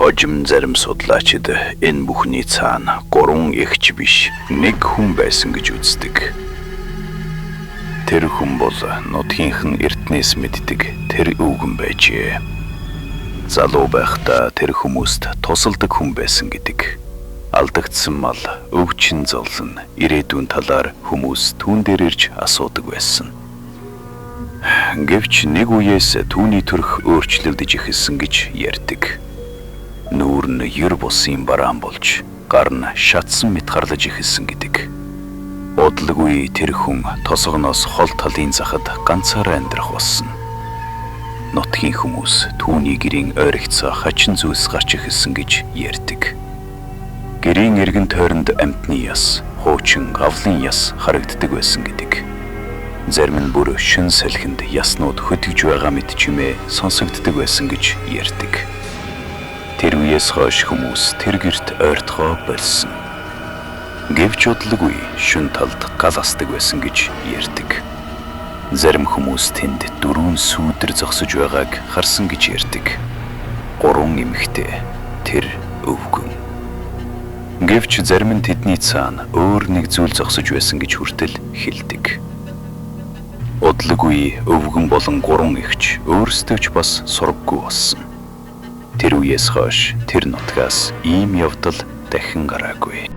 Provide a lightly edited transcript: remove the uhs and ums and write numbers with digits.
Хожим зарим судлаачид энэ бүхний цаана 3 эгч биш 1 хүн байсан гэж үздэг. Тэр хүн бол нутгийнх нь эрднээс мэддэг тэр өвгөн байжээ. Залуу байхдаа тэр хүмүүст тусалдаг хүн байсан гэдэг. Алдагдсан мал өвчин зовлон ирээдүйн талаар хүмүүс түүн дээр ирж асуудаг байсан. Гэвч нэг үеэс түүний төрх өөрчлөгдөж эхэлсэн гэж ярьдаг. Нүүр нь ер бусын бараан болж гар нь шатсан мэт харлаж эхэлсэн гэдэг. Удалгүй тэр хүн тосгоноос хол талын захад ганцаараа амьдрах болсон. Нутгийн хүмүүс түүний гэрийн ойрогцоо хачин зүйлс гарч эхэлсэн гэж ярьдаг. Гэрийн эргэн тойронд амтны яс, хуучин авлын яс харагддаг байсан гэдэг. Зарим нь бүр шин салхинд яснууд хөтгөж байгаа мэт чимээ сонсогддог байсан гэж ярьдаг. Тэр үеэс хойш хүмүүс тэр гэрт ойртохоо болсон. Гэвч удалгүй шүн талд гал асдаг байсан гэж ярьдаг. Зарим хүмүүс тэнд 4 сүүдэр зогсож байгааг харсан гэж ярьдаг. 3 эмэгтэй тэр өвгөн. Гэвч зарим нь тэдний цаана өөр нэг зүйл зогсож байсан гэж хүртэл хэлдэг. Удалгүй өвгөн болон 3 эгч өөрсдөө ч бас сургаггүй болсон. Тэр үеэс хойш тэр нутгаас ийм явдал дахин гараагүй.